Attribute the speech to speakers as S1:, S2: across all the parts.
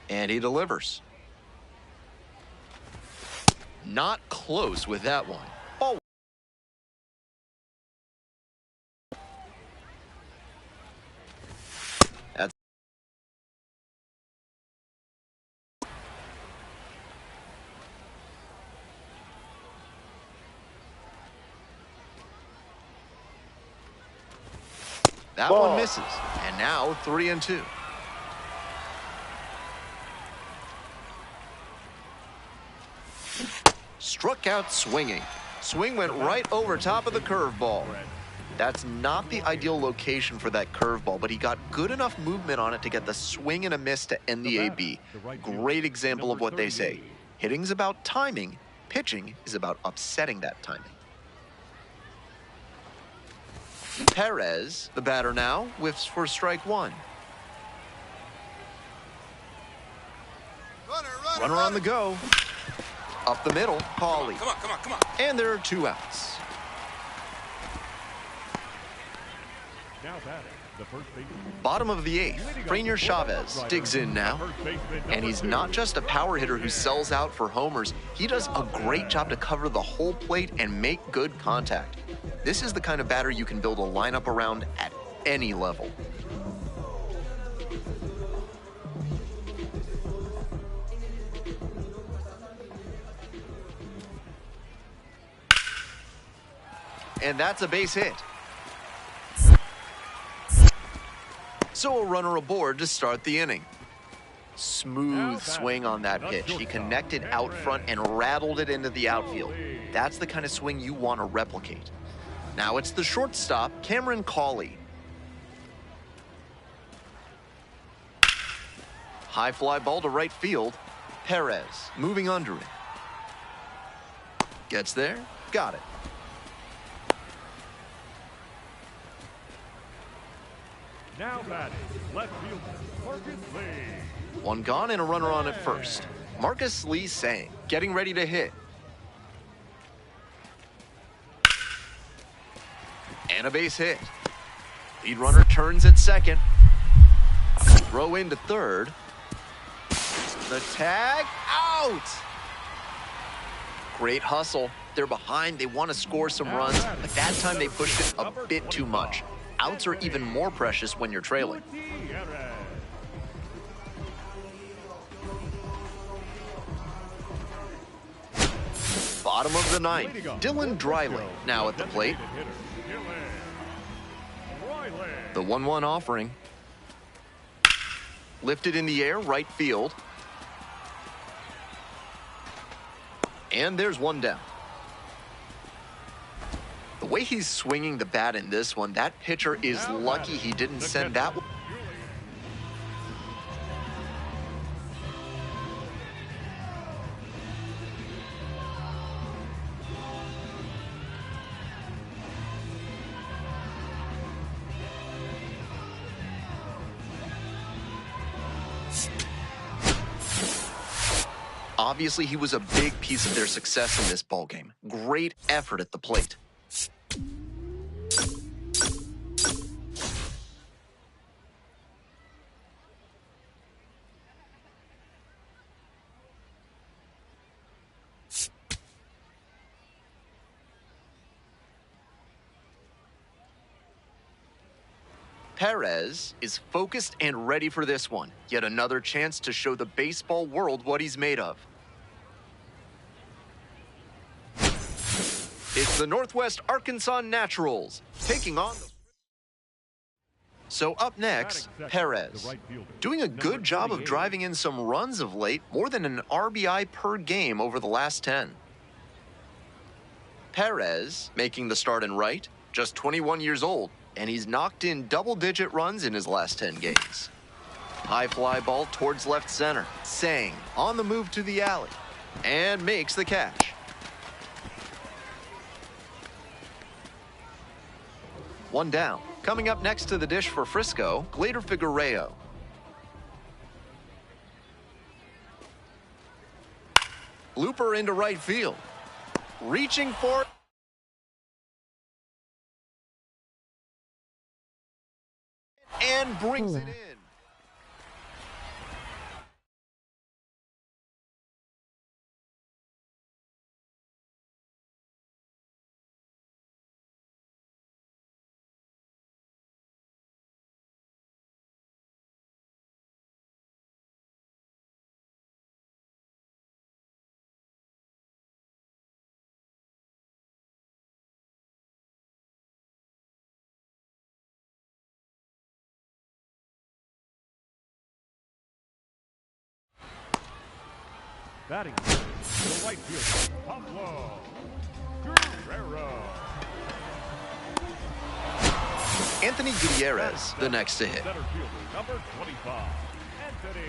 S1: And he delivers. Not close with that one. Oh. That's that one misses. And now 3-2. Struck out swinging. Swing went right over top of the curveball. That's not the ideal location for that curveball, but he got good enough movement on it to get the swing and a miss to end the AB. Great example of what they say. Hitting's about timing. Pitching is about upsetting that timing. Perez, the batter now, whiffs for strike one. Runner on the go. Up the middle, Pauly. Come on. And there are 2 outs. Bottom of the 8th, Frenier Chavez digs in now. And he's not just a power hitter who sells out for homers. He does a great job to cover the whole plate and make good contact. This is the kind of batter you can build a lineup around at any level. And that's a base hit. So a runner aboard to start the inning. Smooth swing on that pitch. He connected out front and rattled it into the outfield. That's the kind of swing you want to replicate. Now it's the shortstop, Cameron Cawley. High fly ball to right field. Perez moving under it. Gets there, got it.
S2: Now batting, left fielder, Marcus Lee.
S1: One gone and a runner on at first. Marcus Lee saying, getting ready to hit. And a base hit. Lead runner turns at second. Throw into third. The tag, out! Great hustle. They're behind, they want to score some runs, but that time they pushed it a bit too much. Outs are even more precious when you're trailing. Bottom of the 9th, Dylan Driley now at the plate. The 1-1 offering. Lifted in the air, right field. And there's one down. The way he's swinging the bat in this one, that pitcher is lucky he didn't send that one. Obviously, he was a big piece of their success in this ballgame. Great effort at the plate. Perez is focused and ready for this one. Yet another chance to show the baseball world what he's made of. It's the Northwest Arkansas Naturals taking on the... So up next, Perez. Doing a good job of driving in some runs of late, more than an RBI per game over the last 10. Perez making the start in right, just 21 years old, and he's knocked in double-digit runs in his last 10 games. High fly ball towards left center. Sang on the move to the alley and makes the catch. One down. Coming up next to the dish for Frisco, Glader Figueiredo. Looper into right field. Reaching for it. And brings it in.
S2: Batting the right fielder, Pablo Guerrero.
S1: Anthony Gutierrez, the next to hit.
S2: Center fielder, number 25, Anthony.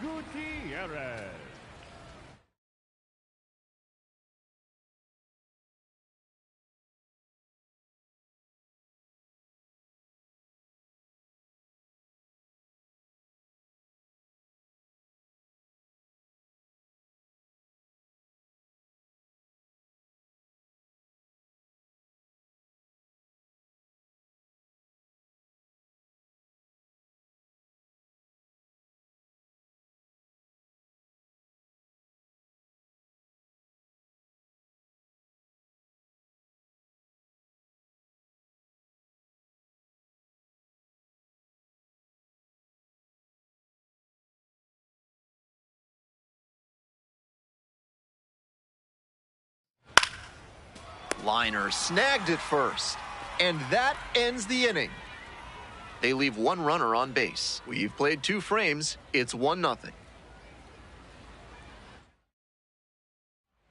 S2: Gutierrez.
S1: Liner snagged at first, and that ends the inning. They leave one runner on base. We've played 2 frames. It's 1-0.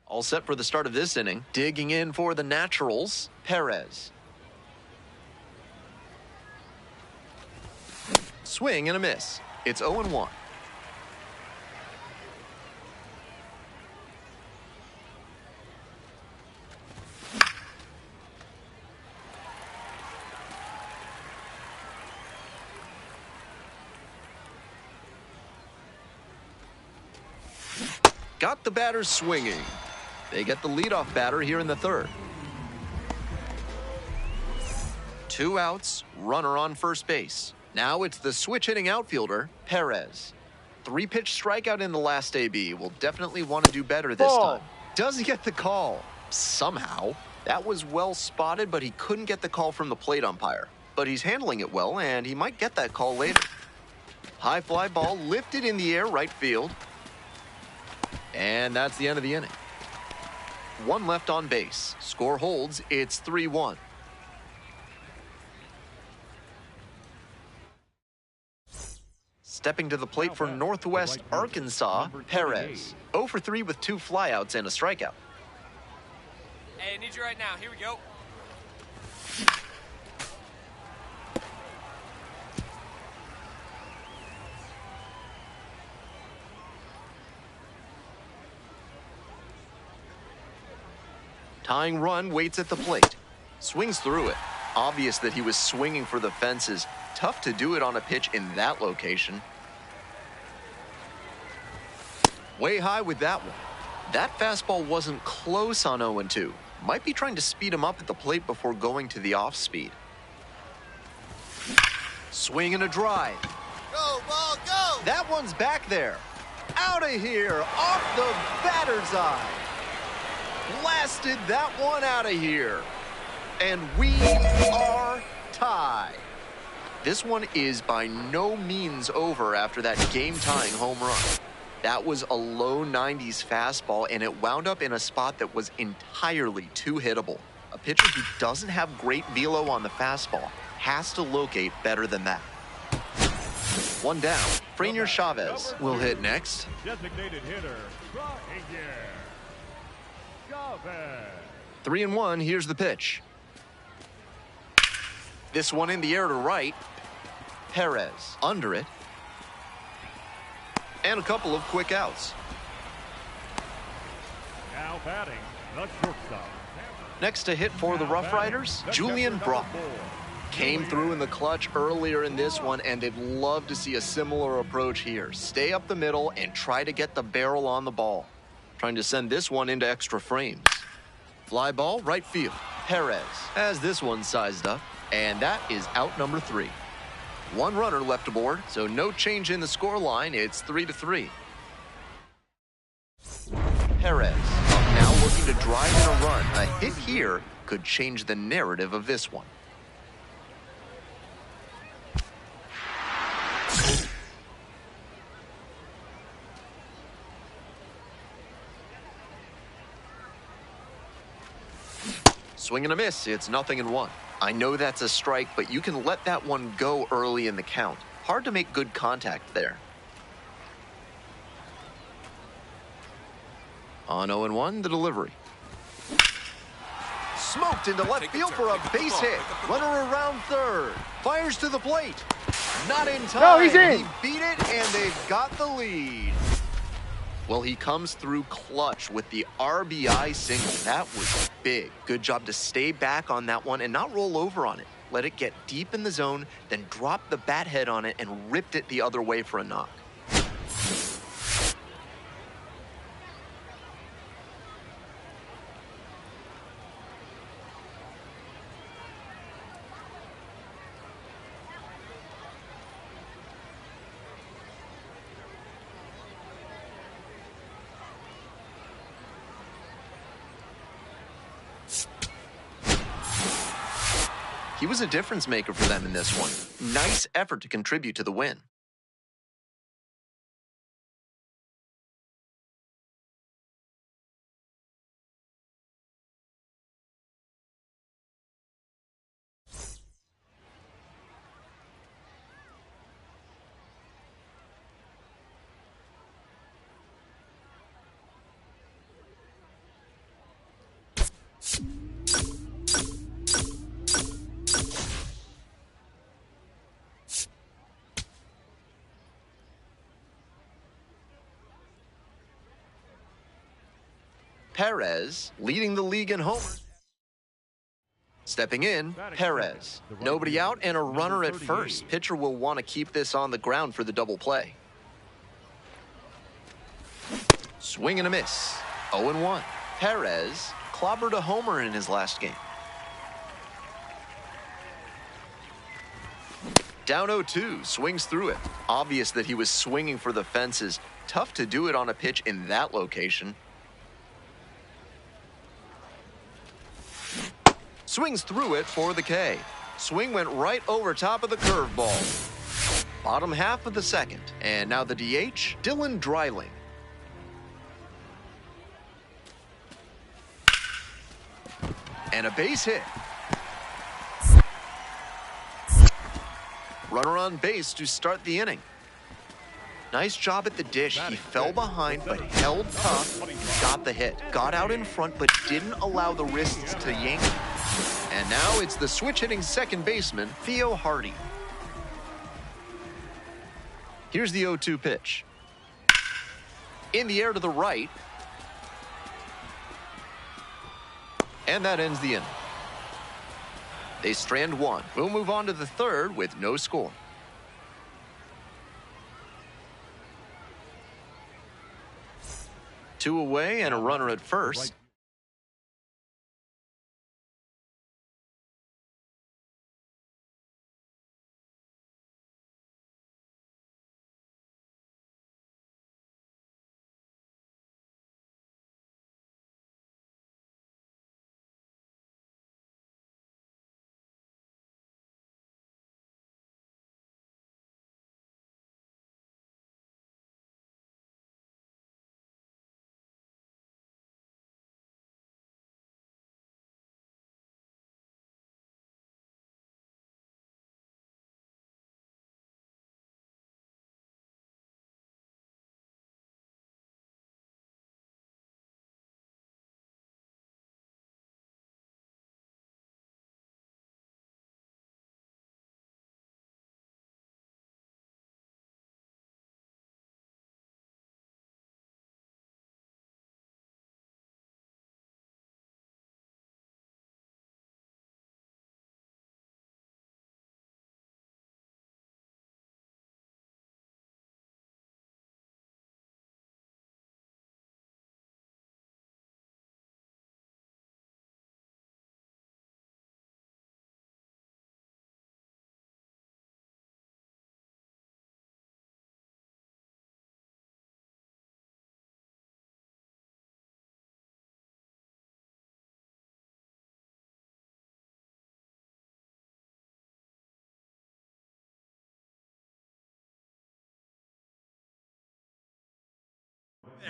S1: All set for the start of this inning. Digging in for the Naturals, Perez. Swing and a miss. It's 0-1. Got the batters swinging. They get the leadoff batter here in the 3rd. 2 outs, runner on first base. Now it's the switch-hitting outfielder, Perez. 3-pitch strikeout in the last AB. Will definitely want to do better this time. Does get the call. Somehow. That was well spotted, but he couldn't get the call from the plate umpire. But he's handling it well, and he might get that call later. High fly ball lifted in the air, right field. And that's the end of the inning. One left on base. Score holds. It's 3-1. Stepping to the plate for Northwest Arkansas, Perez. 0 for 3 with 2 flyouts and a strikeout.
S3: Hey, I need you right now. Here we go.
S1: Tying run waits at the plate. Swings through it. Obvious that he was swinging for the fences. Tough to do it on a pitch in that location. Way high with that one. That fastball wasn't close on 0-2. Might be trying to speed him up at the plate before going to the off-speed. Swing and a drive.
S4: Go, ball, go!
S1: That one's back there. Out of here, off the batter's eye. Blasted that one out of here. And we are tied. This one is by no means over after that game-tying home run. That was a low 90s fastball, and it wound up in a spot that was entirely too hittable. A pitcher who doesn't have great velo on the fastball has to locate better than that. One down. Frenier Chavez will hit next.
S2: Designated hitter, Chavez.
S1: 3-1, here's the pitch. This one in the air to right. Perez under it. And a couple of quick outs.
S2: Now batting, the shortstop.
S1: Next to hit for the Rough Riders, Julian Brockman. Came through in the clutch earlier in this one, and they'd love to see a similar approach here. Stay up the middle and try to get the barrel on the ball. Trying to send this one into extra frames. Fly ball, right field. Perez has this one sized up, and that is out number 3. One runner left aboard, so no change in the score line. It's 3-3. Perez now looking to drive in a run. A hit here could change the narrative of this one. Swing and a miss. It's 0-1. I know that's a strike, but you can let that one go early in the count. Hard to make good contact there. On 0-1, the delivery. Smoked into left field for a base hit. Runner around third. Fires to the plate. Not in time.
S5: No, he's in.
S1: He beat it, and they've got the lead. Well, he comes through clutch with the RBI single. That was big. Good job to stay back on that one and not roll over on it. Let it get deep in the zone, then drop the bat head on it and ripped it the other way for a knock. He was a difference maker for them in this one. Nice effort to contribute to the win. Perez leading the league in homers. Stepping in, Perez. Nobody out and a runner at first. Pitcher will want to keep this on the ground for the double play. Swing and a miss. 0-1. Perez clobbered a homer in his last game. Down 0-2, swings through it. Obvious that he was swinging for the fences. Tough to do it on a pitch in that location. Swings through it for the K. Swing went right over top of the curveball. Bottom half of the second. And now the DH, Dylan Dreiling. And a base hit. Runner on base to start the inning. Nice job at the dish. He fell behind but held tough, got the hit, got out in front but didn't allow the wrists to yank. And now it's the switch hitting second baseman, Theo Hardy. Here's the 0-2 pitch. In the air to the right. And that ends the inning. They strand one. We'll move on to the third with no score. Two away and a runner at first.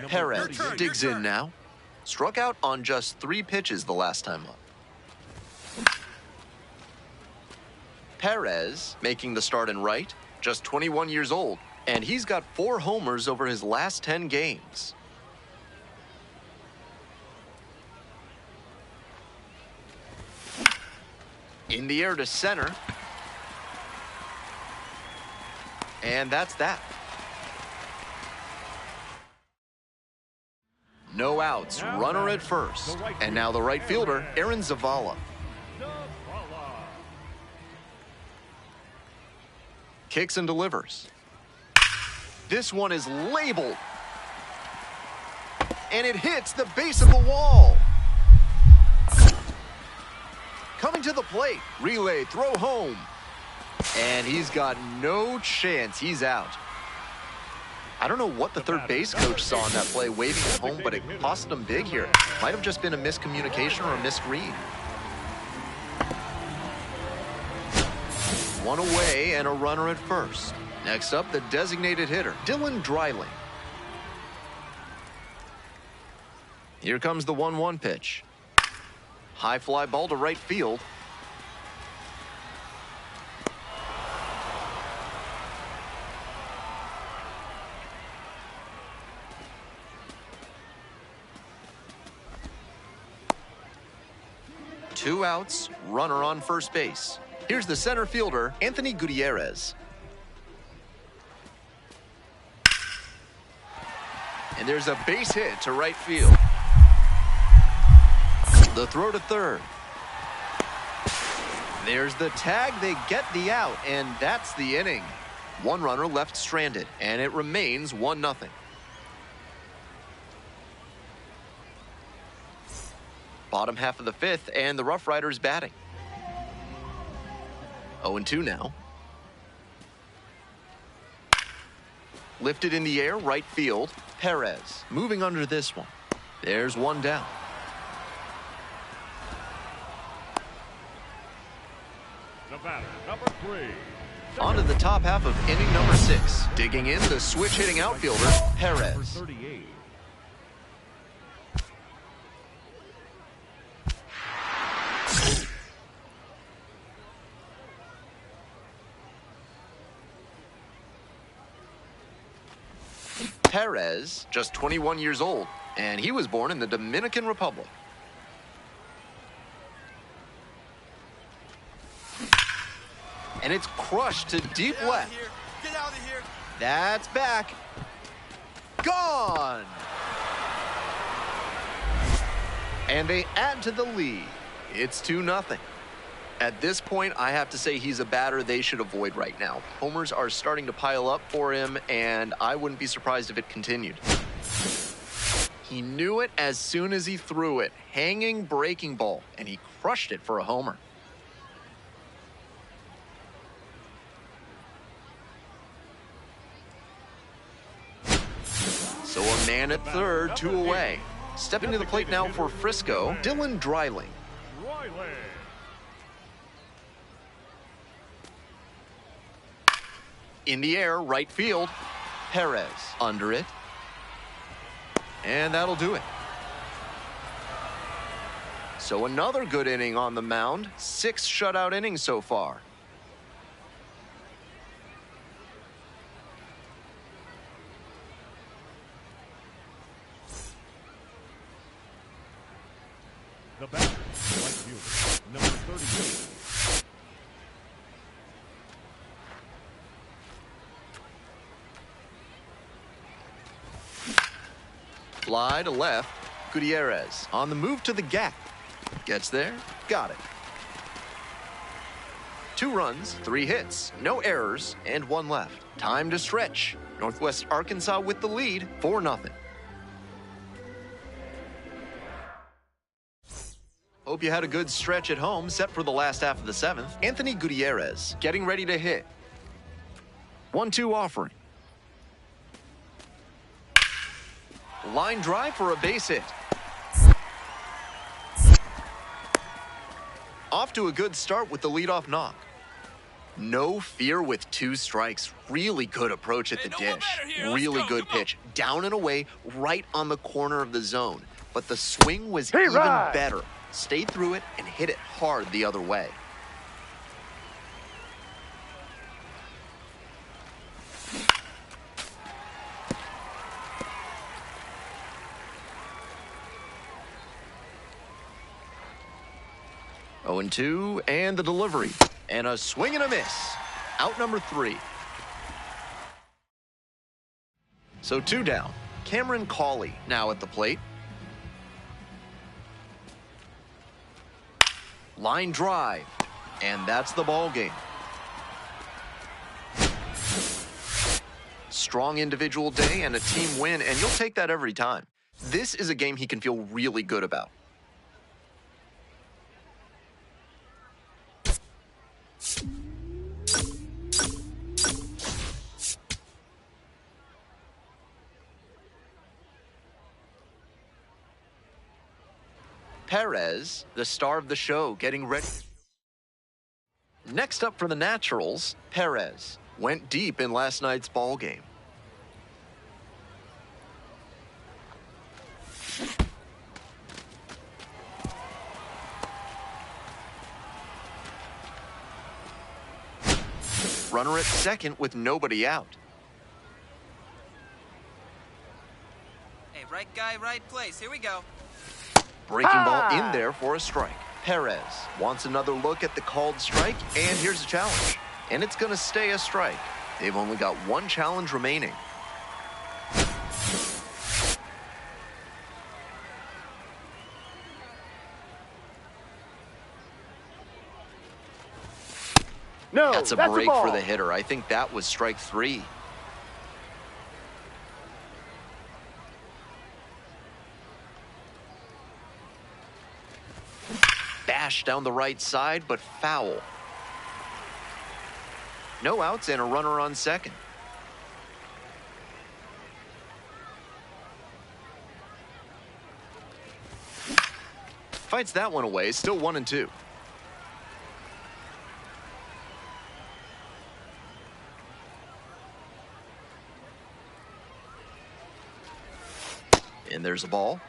S1: Perez digs in now. Struck out on just 3 pitches the last time up. Perez making the start in right, just 21 years old, and he's got 4 homers over his last 10 games. In the air to center. And that's that. No outs, runner at first. And now the right fielder, Aaron Zavala. Kicks and delivers. This one is labeled. And it hits the base of the wall. Coming to the plate, relay, throw home. And he's got no chance, he's out. I don't know what the third base coach saw in that play waving him home, but it cost him big here. Might have just been a miscommunication or a misread. One away and a runner at first. Next up, the designated hitter, Dylan Dreiling. Here comes the 1-1 pitch. High fly ball to right field. Two outs, runner on first base. Here's the center fielder, Anthony Gutierrez. And there's a base hit to right field. The throw to third. There's the tag, they get the out, and that's the inning. One runner left stranded, and it remains 1-0. Bottom half of the fifth, and the Rough Riders batting. 0-2 now. Lifted in the air, right field. Perez moving under this one. There's one down.
S2: The batter, number 3.
S1: On to the top half of inning number 6. Digging in, the switch-hitting outfielder, Perez.
S2: 38.
S1: Perez, just 21 years old, and he was born in the Dominican Republic. And it's crushed to deep left.
S4: Get out of here.
S1: That's back. Gone. And they add to the lead. It's 2-0. At this point, I have to say he's a batter they should avoid right now. Homers are starting to pile up for him, and I wouldn't be surprised if it continued. He knew it as soon as he threw it. Hanging breaking ball, and he crushed it for a homer. So a man at third, 2 away. Stepping to the plate now for Frisco, Dylan Dreiling.
S2: Riley.
S1: In the air, right field. Perez under it. And that'll do it. So another good inning on the mound. 6 shutout innings so far.
S2: The batter, right fielder, number 38.
S1: Fly to left. Gutierrez on the move to the gap. Gets there. Got it. 2 runs, 3 hits, no errors, and 1 left. Time to stretch. Northwest Arkansas with the lead, 4-0. Hope you had a good stretch at home, set for the last half of the 7th. Anthony Gutierrez getting ready to hit. 1-2 offering. Line drive for a base hit. Off to a good start with the leadoff knock. No fear with 2 strikes. Really good approach at the dish. Really good pitch. Down and away, right on the corner of the zone. But the swing was even better. Stayed through it and hit it hard the other way. Oh, 0-2, and the delivery. And a swing and a miss. Out number 3. So 2 down. Cameron Cawley now at the plate. Line drive. And that's the ball game. Strong individual day and a team win, and you'll take that every time. This is a game he can feel really good about. Perez, the star of the show, getting ready. Next up for the Naturals, Perez went deep in last night's ball game. Runner at second with nobody out.
S3: Hey, right guy, right place. Here we go.
S1: Breaking ball in there for a strike. Perez wants another look at the called strike, and here's a challenge. And it's going to stay a strike. They've only got 1 challenge remaining.
S5: No,
S1: that's a break for the hitter. I think that was strike 3. Bash down the right side, but foul. No outs and a runner on second. Fights that one away, still 1-2. And there's a ball.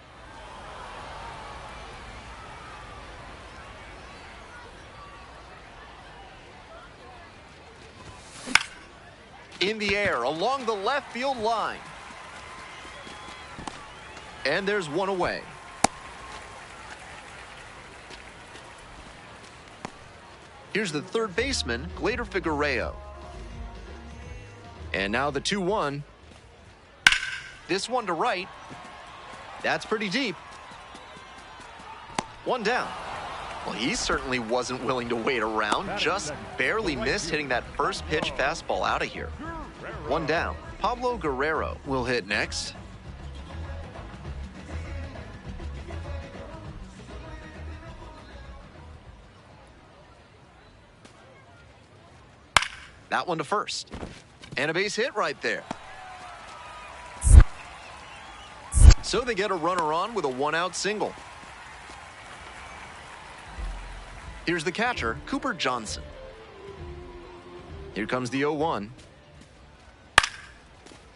S1: In the air, along the left field line. And there's one away. Here's the third baseman, Glader Figueroa. And now the 2-1. This one to right. That's pretty deep. One down. Well, he certainly wasn't willing to wait around. Just barely missed hitting that first pitch fastball out of here. One down. Pablo Guerrero will hit next. That one to first. And a base hit right there. So they get a runner on with a one-out single. Here's the catcher, Cooper Johnson. Here comes the 0-1.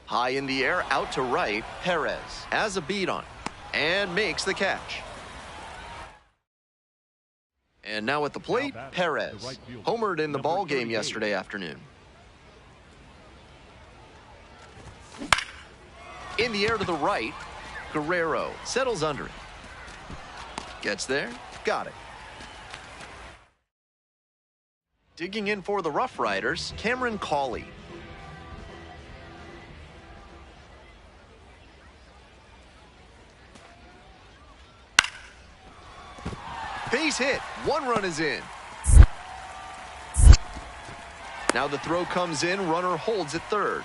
S1: High in the air, out to right. Perez has a beat on it and makes the catch. And now at the plate, Perez. Homered in the ball game yesterday afternoon. In the air to the right, Guerrero settles under it. Gets there, got it. Digging in for the Rough Riders, Cameron Cawley. Base hit. One run is in. Now the throw comes in. Runner holds at third.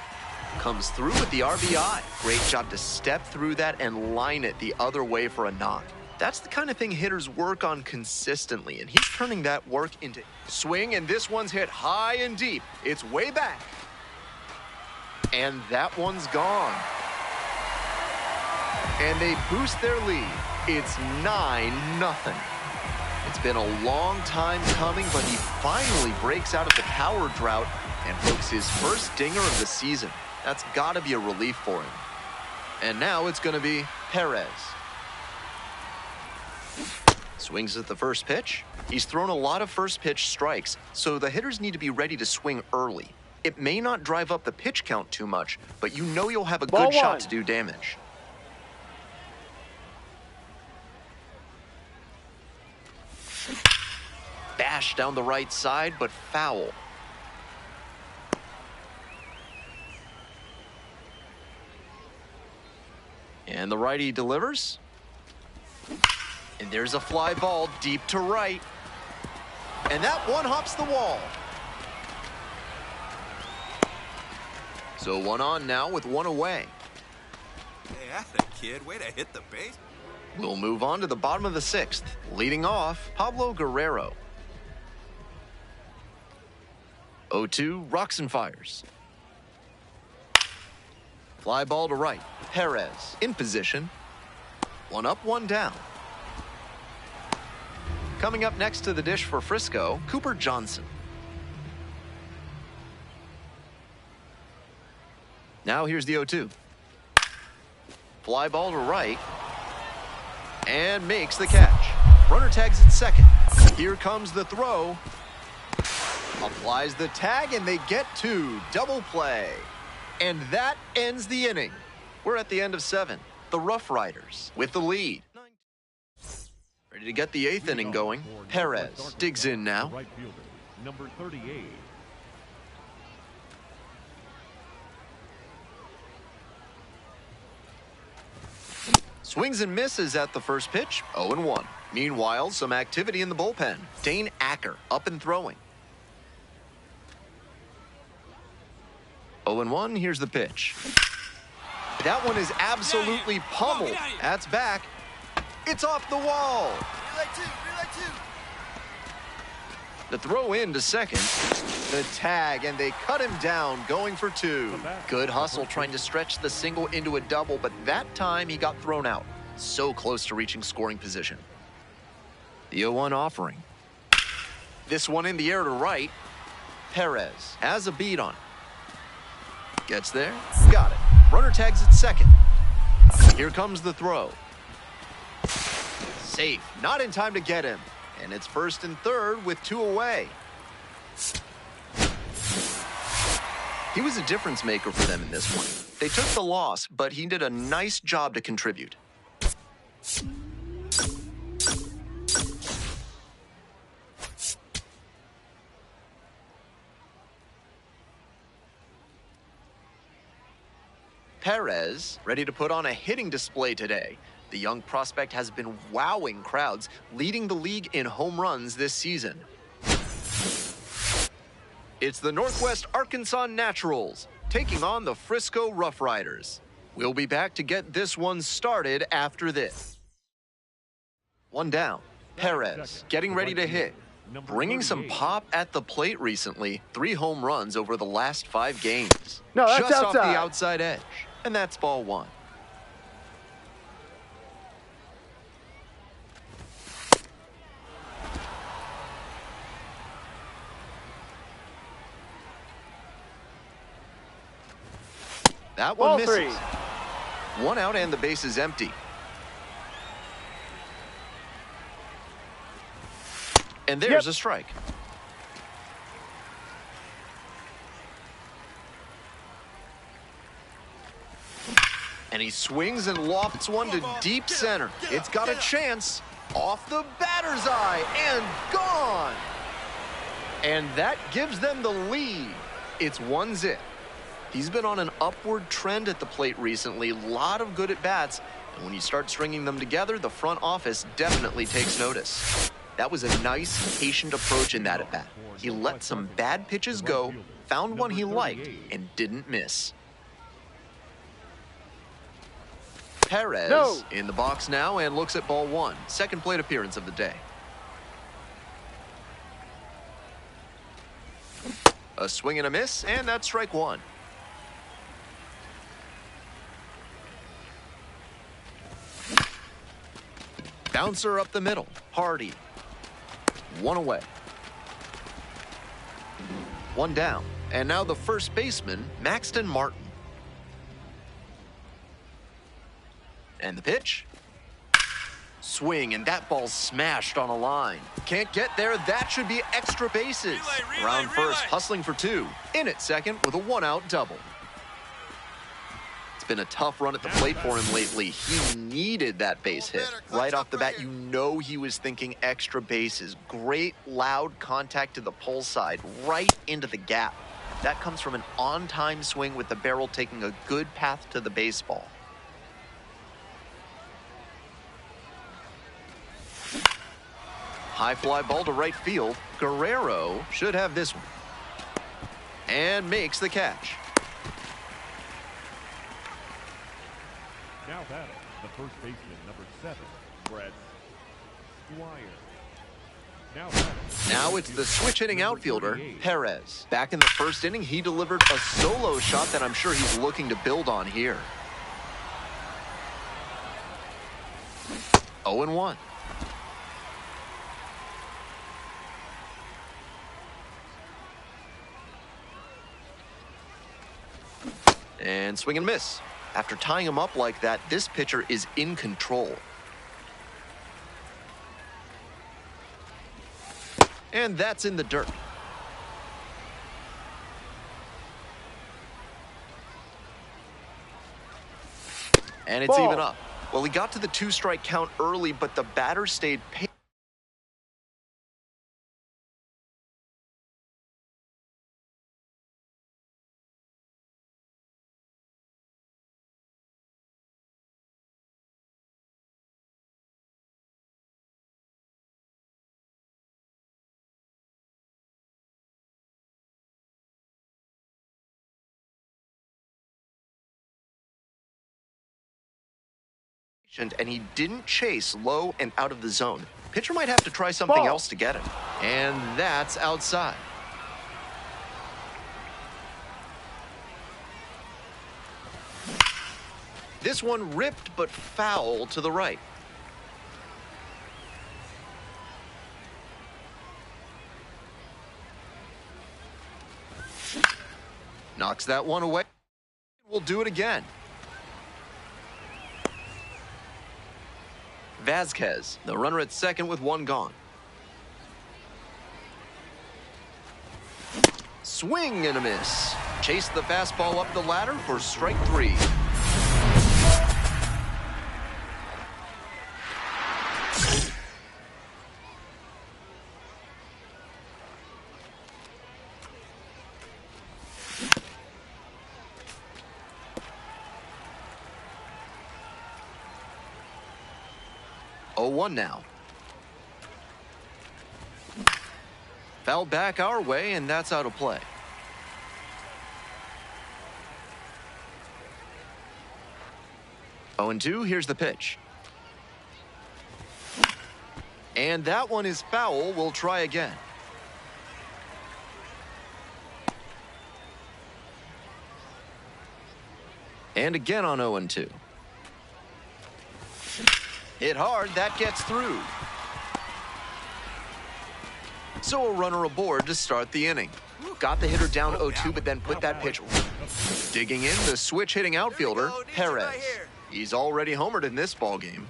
S1: Comes through with the RBI. Great job to step through that and line it the other way for a knock. That's the kind of thing hitters work on consistently, and he's turning that work into swing, and this one's hit high and deep. It's way back. And that one's gone. And they boost their lead. It's 9-0. It's been a long time coming, but he finally breaks out of the power drought and hooks his first dinger of the season. That's got to be a relief for him. And now it's going to be Perez. Swings at the first pitch. He's thrown a lot of first pitch strikes, so the hitters need to be ready to swing early. It may not drive up the pitch count too much, but you know you'll have a good shot to do damage. Bash down the right side, but foul. And the righty delivers. And there's a fly ball deep to right. And that one hops the wall. So one on now with one away.
S4: Hey, atta kid. Way to hit the base.
S1: We'll move on to the bottom of the sixth. Leading off, Pablo Guerrero. 0-2, rocks and fires. Fly ball to right. Perez in position. One up, one down. Coming up next to the dish for Frisco, Cooper Johnson. Now here's the 0-2. Fly ball to right. And makes the catch. Runner tags at second. Here comes the throw. Applies the tag, and they get two. Double play. And that ends the inning. We're at the end of 7. The Rough Riders with the lead. Ready to get the 8th inning going. Perez digs in now.
S2: Right fielder, number 38.
S1: Swings and misses at the first pitch. 0-1. Meanwhile, some activity in the bullpen. Dane Acker up and throwing. 0-1, here's the pitch. That one is absolutely pummeled. That's back. It's off the wall.
S4: Relay two.
S1: The throw in to second. The tag, and they cut him down, going for 2. Good hustle trying to stretch the single into a double, but that time he got thrown out. So close to reaching scoring position. The 0-1 offering. This one in the air to right. Perez has a beat on it. Gets there, got it. Runner tags at second. Here comes the throw. Safe. Not in time to get him. And it's 1st and 3rd with 2 away. He was a difference maker for them in this one. They took the loss, but he did a nice job to contribute. Perez, ready to put on a hitting display today. The young prospect has been wowing crowds, leading the league in home runs this season. It's the Northwest Arkansas Naturals taking on the Frisco Rough Riders. We'll be back to get this one started after this. 1 down. Perez getting ready to hit. Bringing some pop at the plate recently. 3 home runs over the last 5 games.
S5: No, that's
S1: just
S5: outside.
S1: Off the outside edge. And that's ball 1. That one
S5: Ball
S1: misses.
S5: 3.
S1: 1 out and the base is empty. And there's a strike. And he swings and lofts one to deep center. It's got a chance. Off the batter's eye and gone. And that gives them the lead. It's 1-0. He's been on an upward trend at the plate recently. A lot of good at-bats. And when you start stringing them together, the front office definitely takes notice. That was a nice, patient approach in that at-bat. He let some bad pitches go, found one he liked, and didn't miss. Perez in the box now and looks at ball 1. Second plate appearance of the day. A swing and a miss, and that's strike 1. Bouncer up the middle. Hardy. 1 away. 1 down. And now the first baseman, Maxton Martin. And the pitch. Swing, and that ball's smashed on a line. Can't get there. That should be extra bases. Round first, hustling for 2. In at second with a 1-out double. It's been a tough run at the plate for him lately. He needed that base hit. Right off the bat, you know he was thinking extra bases. Great, loud contact to the pull side, right into the gap. That comes from an on-time swing with the barrel taking a good path to the baseball. High fly ball to right field. Guerrero should have this one. And makes the catch.
S2: Now batting, the first baseman, number 7, Brett Dwyer.
S1: Now it's the switch-hitting outfielder, Perez. Back in the first inning, he delivered a solo shot that I'm sure he's looking to build on here. 0-1. And swing and miss. After tying him up like that, this pitcher is in control. And that's in the dirt. And it's even up. Well, he got to the 2-strike count early, but the batter stayed patient. And he didn't chase low and out of the zone. Pitcher might have to try something else to get him. And that's outside. This one ripped but foul to the right. Knocks that one away. We'll do it again. Vasquez, the runner at second with one gone. Swing and a miss. Chase the fastball up the ladder for strike 3. Oh, 1 now. Fouled back our way, and that's out of play. Oh, and 2, here's the pitch. And that one is foul. We'll try again. And again on 0 and 2. Hit hard, that gets through. So a runner aboard to start the inning. Got the hitter down 0-2, but then put that pitch. Digging in, the switch hitting outfielder, Perez. He's already homered in this ballgame.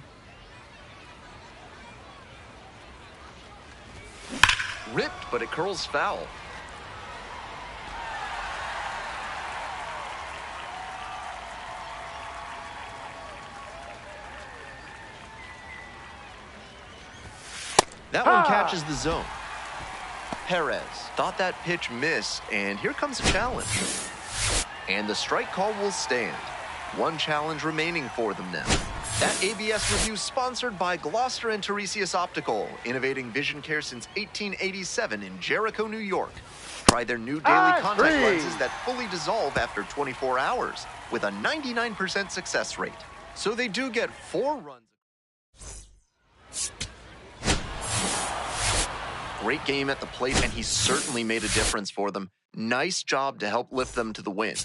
S1: Ripped, but it curls foul. That one catches the zone. Perez thought that pitch missed, and here comes a challenge. And the strike call will stand. One challenge remaining for them now. That ABS review sponsored by Gloucester and Tiresias Optical, innovating vision care since 1887 in Jericho, New York. Try their new daily contact lenses that fully dissolve after 24 hours with a 99% success rate. So they do get 4 runs. Great game at the plate, and he certainly made a difference for them. Nice job to help lift them to the win.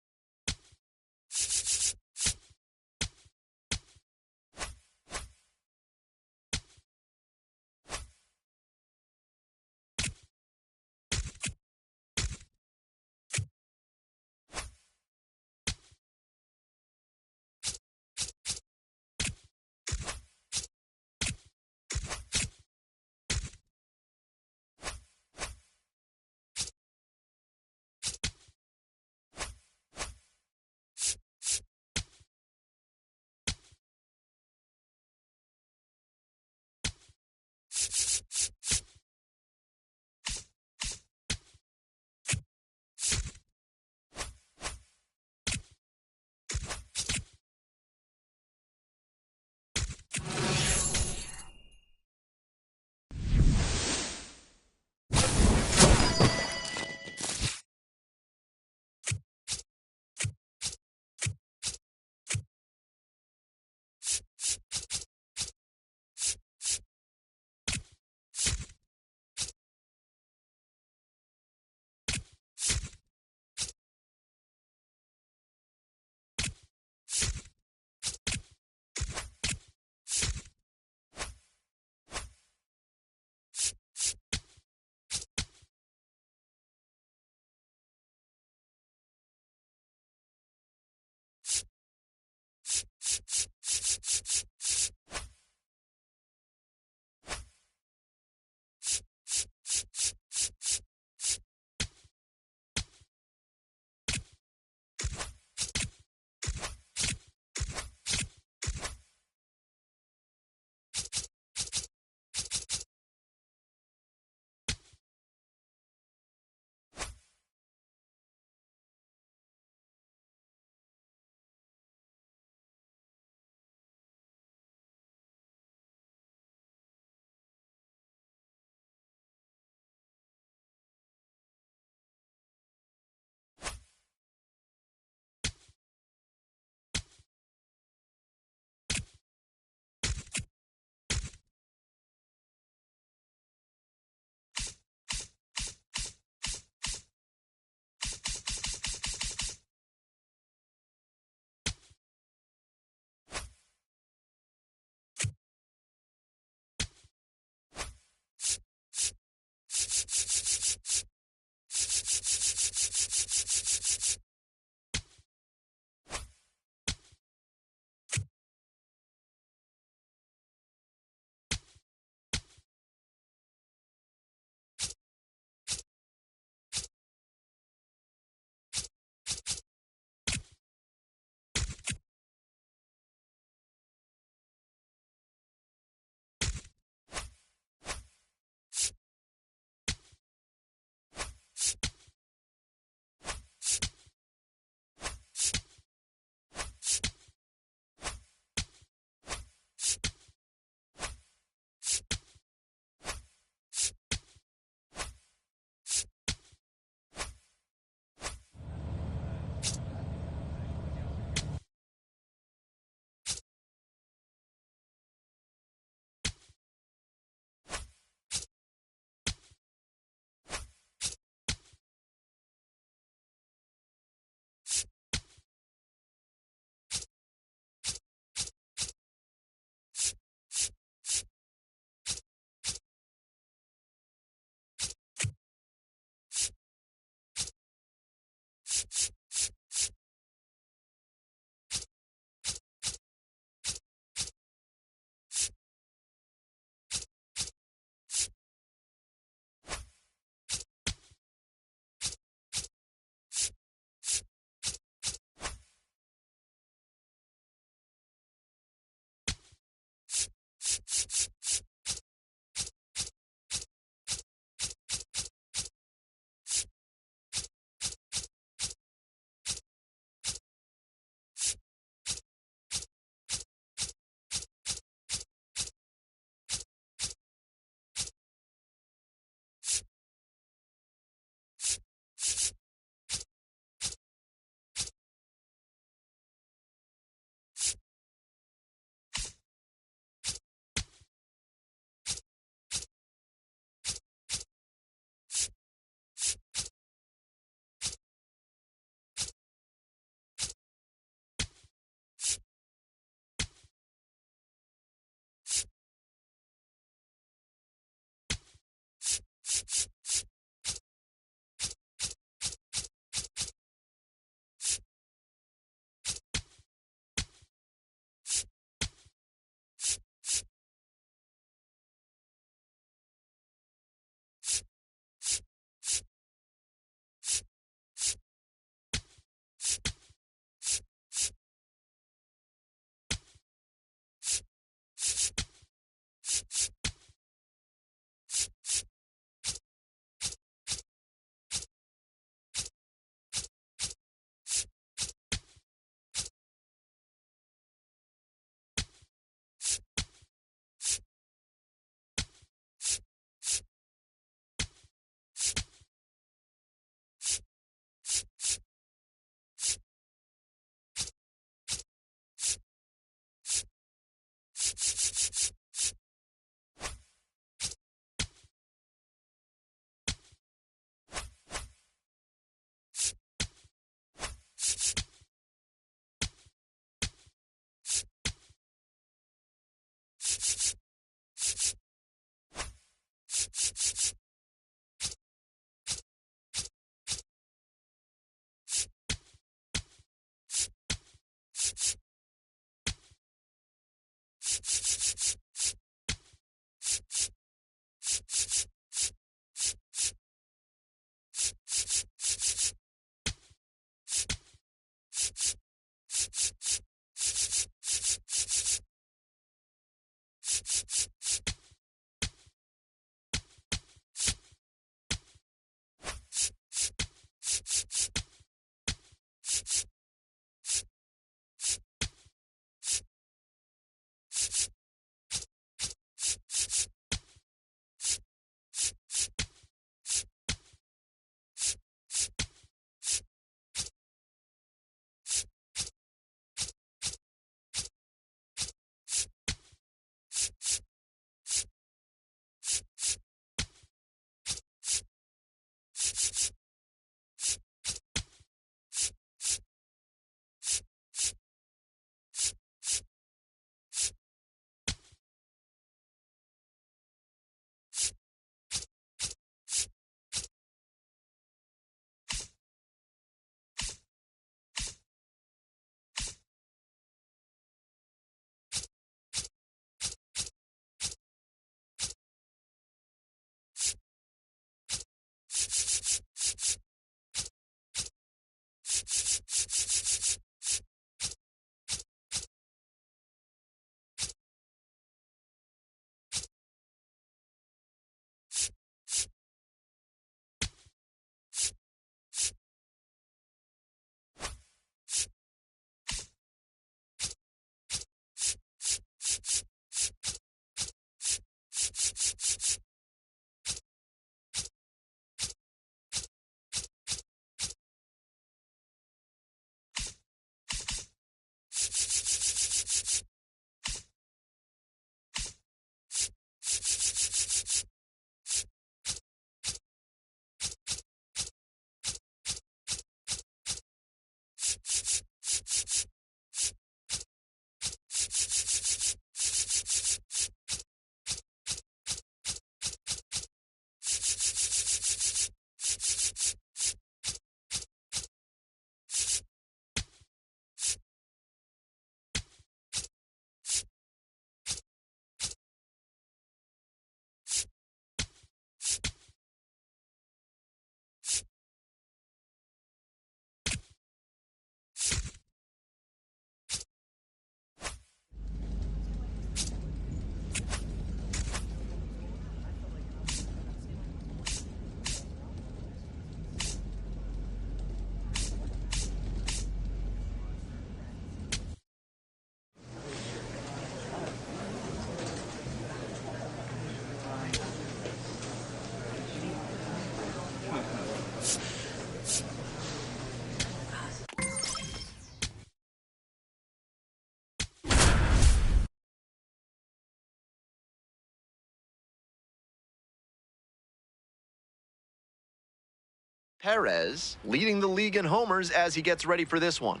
S1: Perez leading the league in homers as he gets ready for this one.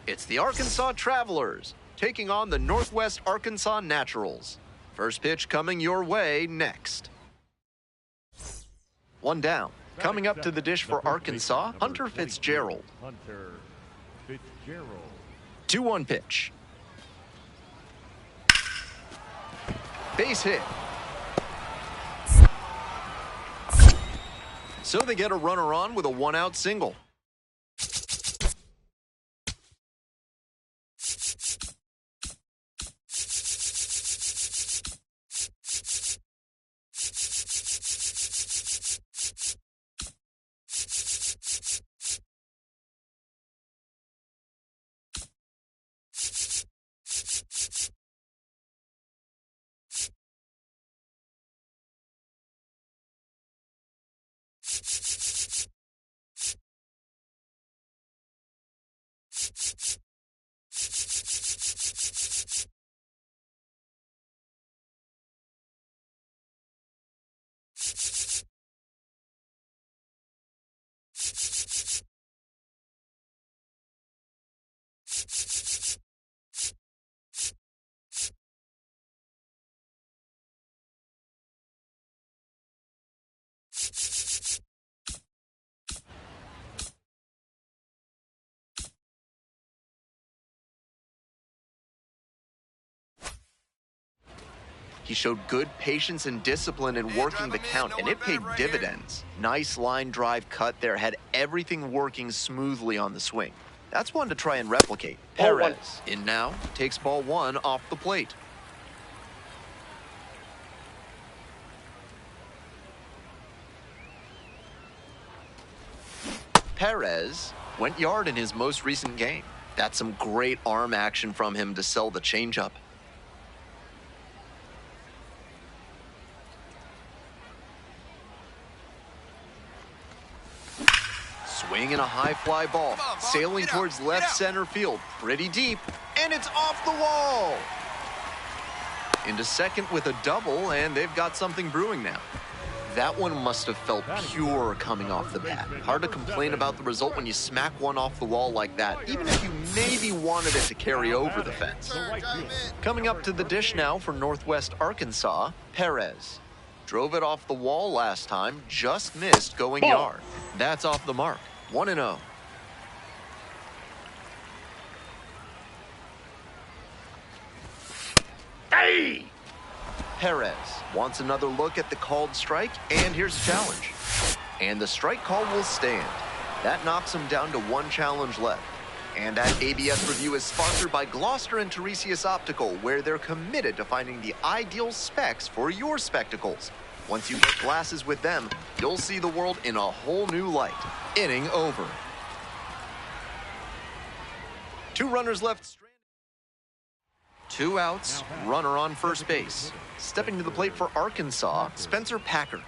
S1: It's the Arkansas Travelers taking on the Northwest Arkansas Naturals. First pitch coming your way next. One down. Coming up to the dish for Arkansas, Hunter Fitzgerald.
S2: Hunter Fitzgerald.
S1: 2-1 pitch. Base hit. So they get a runner on with a one-out single. He showed good patience and discipline in working the count, and it paid dividends. Nice line drive cut there, had everything working smoothly on the swing. That's one to try and replicate. Perez in now, takes ball one off the plate. Perez went yard in his most recent game. That's some great arm action from him to sell the changeup. Swinging a high fly ball, sailing towards left center field, pretty deep, and it's off the wall. Into second with a double, and they've got something brewing now. That one must have felt pure coming off the bat. Hard to complain about the result when you smack one off the wall like that, even if you maybe wanted it to carry over the fence. Coming up to the dish now for Northwest Arkansas, Perez. Drove it off the wall last time, just missed going yard. That's off the mark. 1-0. Hey! Perez wants another look at the called strike, and here's a challenge. And the strike call will stand. That knocks him down to one challenge left. And that ABS review is sponsored by Gloucester and Tiresias Optical, where they're committed to finding the ideal specs for your spectacles. Once you get glasses with them, you'll see the world in a whole new light. Inning over. 2 runners left. 2 outs, runner on first base. Stepping to the plate for Arkansas, Spencer Packard.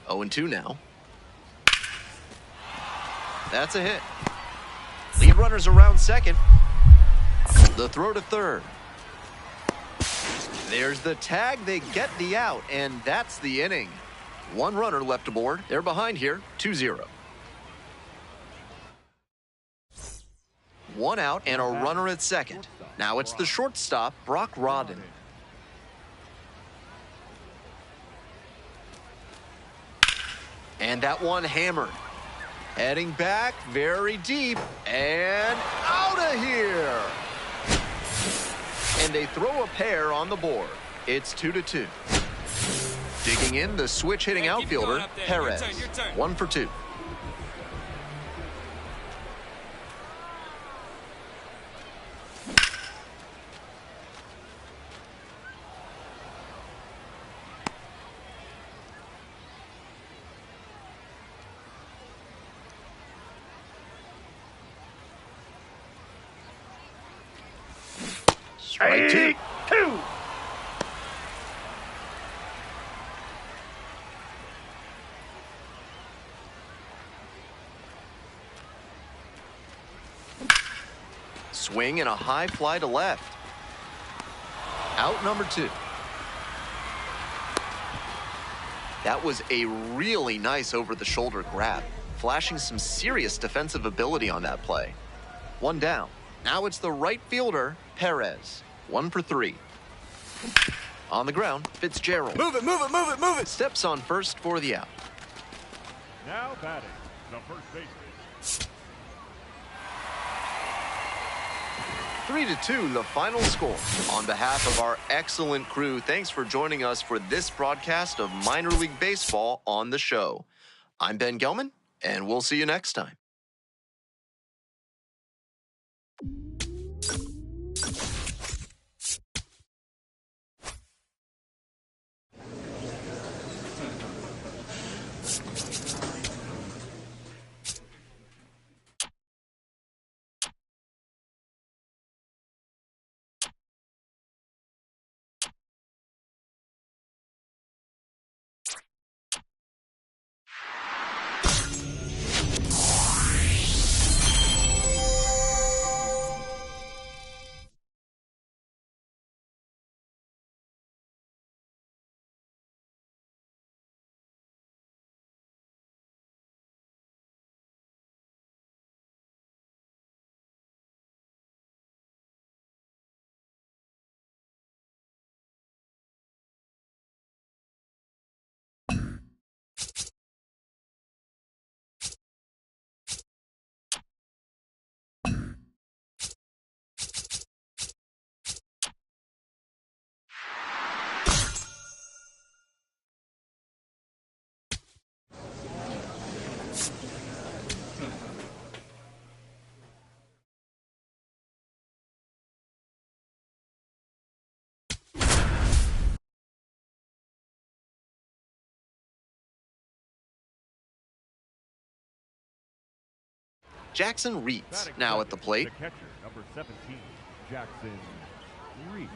S1: Oh, 0-2 now. That's a hit. Lead runners around second. The throw to third. There's the tag. They get the out, and that's the inning. 1 runner left aboard. They're behind here, 2-0. 1 out and a runner at second. Now it's the shortstop, Brock Rodden. And that one hammered. Heading back, very deep, and out of here. And they throw a pair on the board. It's 2-2. Digging in, the switch-hitting outfielder, Perez.
S3: Your turn.
S1: 1 for 2. Strike 2. Swing and a high fly to left. Out number 2. That was a really nice over-the-shoulder grab, flashing some serious defensive ability on that play. 1 down. Now it's the right fielder, Perez. 1 for 3. On the ground, Fitzgerald.
S4: Move it, move it, move it, move it.
S1: Steps on first for the out.
S2: Now batting, the first baseman.
S1: 3-2, the final score. On behalf of our excellent crew, thanks for joining us for this broadcast of Minor League Baseball on the show. I'm Ben Gelman, and we'll see you next time. Jackson Reeds now at the plate.
S2: The catcher, number 17, Jackson Reed.